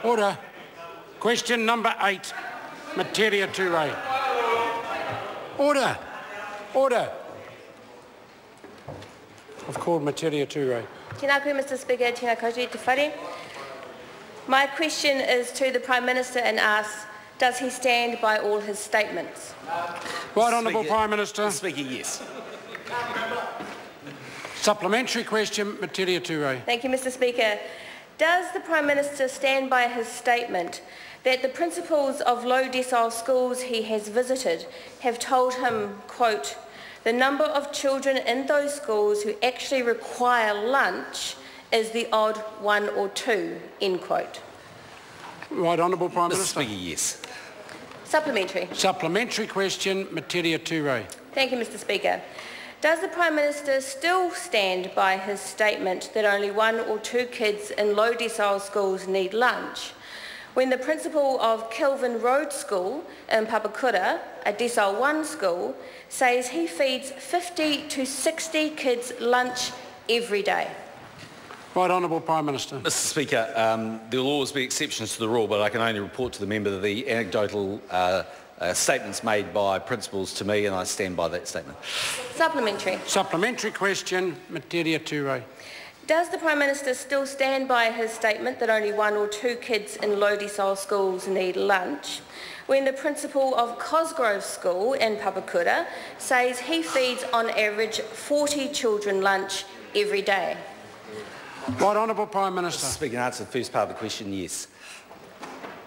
Order. Question number 8, Metiria Turei. Order. Order. I've called Metiria Turei. Tēnā koe, Mr Speaker, tēnā koutou te whare. My question is to the Prime Minister and asks, does he stand by all his statements? Right, Honourable Prime Minister. Mr Speaker, yes. Supplementary question, Metiria Turei. Thank you, Mr Speaker. Does the Prime Minister stand by his statement that the principals of low decile schools he has visited have told him, quote, the number of children in those schools who actually require lunch is the odd 1 or 2, end quote? Right, Honourable Prime Mr Minister. Speaker, yes. Supplementary. Supplementary question, Metiria Turei. Thank you, Mr Speaker. Does the Prime Minister still stand by his statement that only 1 or 2 kids in low decile schools need lunch, when the principal of Kelvin Road School in Papakura, a decile 1 school, says he feeds 50 to 60 kids lunch every day? Right, Honourable Prime Minister. Mr Speaker, there will always be exceptions to the rule, but I can only report to the member the anecdotal statements made by principals to me, and I stand by that statement. Supplementary. Supplementary question, Metiria Turei. Does the Prime Minister still stand by his statement that only 1 or 2 kids in low decile schools need lunch, when the principal of Cosgrove School in Papakura says he feeds on average 40 children lunch every day? Right, Honourable Prime Minister. Mr Speaker, in answer to the first part of the question, yes.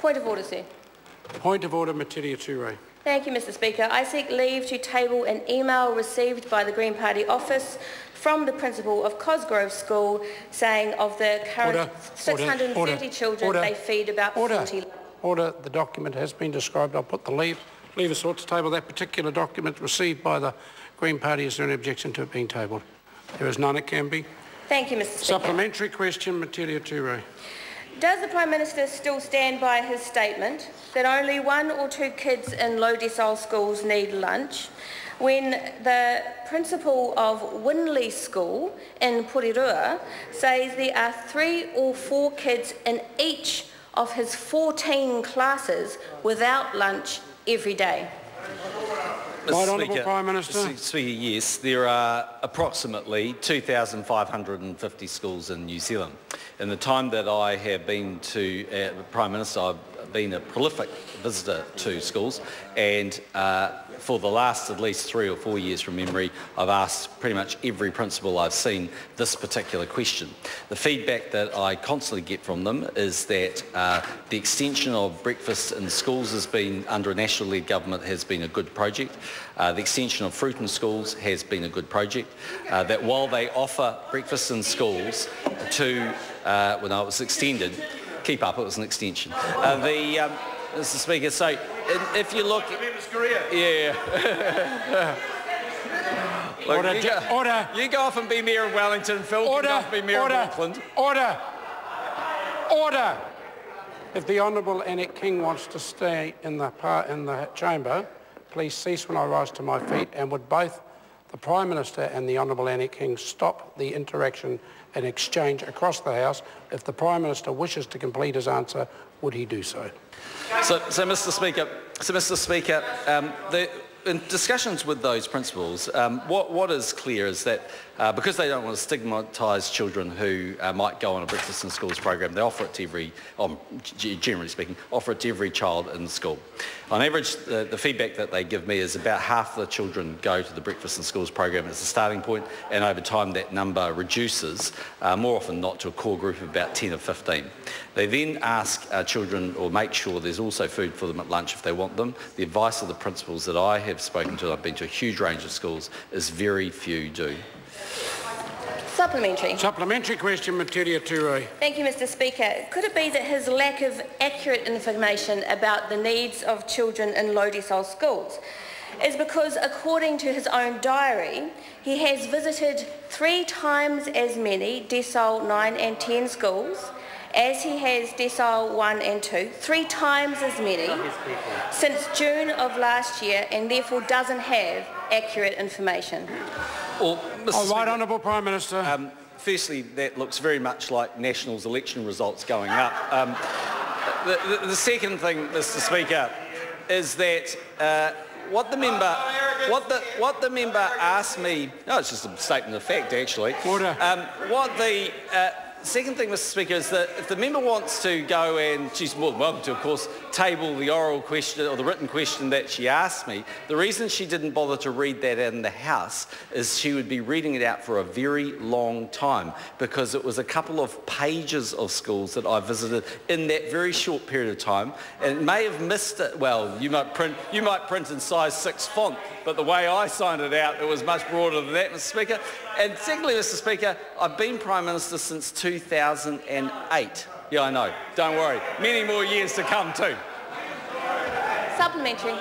Point of order, sir. Point of order, Metiria Turei. Thank you, Mr Speaker. I seek leave to table an email received by the Green Party office from the principal of Cosgrove School saying of the current 630 children, they feed about 40. Order. The document has been described. I'll put the leave of sort to table that particular document received by the Green Party. Is there any objection to it being tabled? There is none. It can be. Thank you, Mr Speaker. Supplementary question, Metiria Turei. Does the Prime Minister still stand by his statement that only 1 or 2 kids in low decile schools need lunch, when the principal of Winley School in Porirua says there are 3 or 4 kids in each of his 14 classes without lunch every day? Right, Honourable Prime Minister. Mr Speaker, yes, there are approximately 2,550 schools in New Zealand. In the time that I have been to Prime Minister, I've been a prolific visitor to schools, and for the last at least 3 or 4 years from memory, I've asked pretty much every principal I've seen this particular question. The feedback that I constantly get from them is that the extension of breakfast in schools has been, under a national-led government, has been a good project. The extension of fruit in schools has been a good project. That while they offer breakfast in schools to, when I was extended, keep up, it was an extension. Mr Speaker, so if you look... Yeah. Look, Order. You go off and be Mayor of Wellington, Phil can go off and be Mayor of Auckland. Order. If the Honourable Annette King wants to stay in the chamber, please cease when I rise to my feet, and would both the Prime Minister and the Honourable Annette King stop the interaction and exchange across the House. If the Prime Minister wishes to complete his answer, would he do so? So Mr Speaker, in discussions with those principals, what is clear is that because they don't want to stigmatise children who might go on a breakfast in schools program, they offer it to every, generally speaking, offer it to every child in the school. On average, the feedback that they give me is about half the children go to the breakfast in schools program as a starting point, and over time that number reduces, more often not, to a core group of about 10 or 15. They then ask children, or make sure there's also food for them at lunch if they want them. The advice of the principals that I have spoken to, I've been to a huge range of schools, is very few do. Supplementary. Supplementary question, Metiria Turei. Thank you, Mr Speaker. Could it be that his lack of accurate information about the needs of children in low decile schools is because, according to his own diary, he has visited 3 times as many decile 9 and 10 schools as he has decile 1 and 2, 3 times as many since June of last year, and therefore doesn't have accurate information? Well, Right, Honourable Prime Minister. Firstly, that looks very much like Nationals election results going up. The second thing, Mr. Speaker, is that what the member asked me. No, it's just a statement of fact, actually. Order. What the second thing, Mr. Speaker, is that if the member wants to go and she's more than welcome to, of course, table the oral question or the written question that she asked me. The reason she didn't bother to read that in the House is she would be reading it out for a very long time, because it was a couple of pages of schools that I visited in that very short period of time, and may have missed it. Well, you might print in size 6 font, but the way I signed it out, it was much broader than that, Mr. Speaker. And secondly, Mr. Speaker, I've been Prime Minister since 2008. Yeah, I know. Don't worry. Many more years to come too. Supplementary.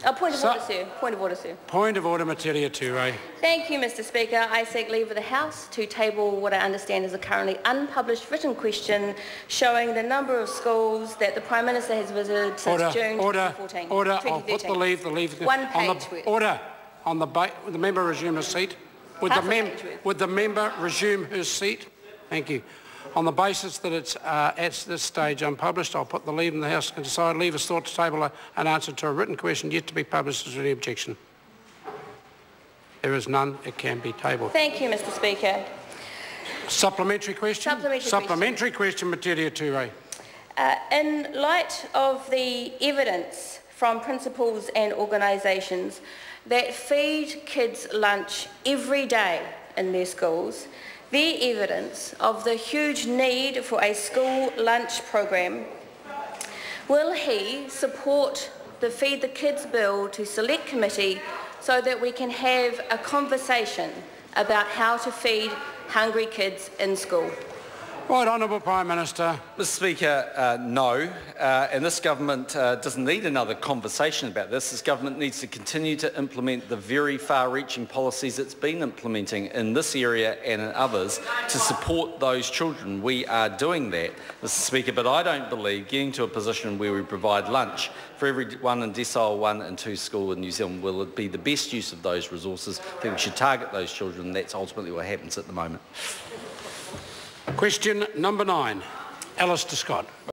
Point of order, sir. Point of order, sir. Point of order, Metiria Turei. Thank you, Mr. Speaker. I seek leave of the House to table what I understand is a currently unpublished written question showing the number of schools that the Prime Minister has visited since June 2014. Order. I'll put the leave. One page worth. Order. Would the member resume her seat? Would the member resume her seat? Thank you. On the basis that it's at this stage unpublished, I'll put the leave in the House can decide. Leave is thought to table an answer to a written question yet to be published. Is there any objection? There is none. It can be tabled. Thank you, Mr. Speaker. Supplementary question? Supplementary question, Metiria Turei. In light of the evidence from principals and organisations that feed kids lunch every day in their schools, their evidence of the huge need for a school lunch program, will he support the Feed the Kids bill to Select Committee so that we can have a conversation about how to feed hungry kids in school? Right, Honourable Prime Minister. Mr. Speaker, no, and this government doesn't need another conversation about this. This government needs to continue to implement the very far-reaching policies it's been implementing in this area and in others to support those children. We are doing that, Mr. Speaker, but I don't believe getting to a position where we provide lunch for everyone in decile 1 and 2 school in New Zealand will be the best use of those resources. I think we should target those children, and that's ultimately what happens at the moment. Question number 9, Alistair Scott.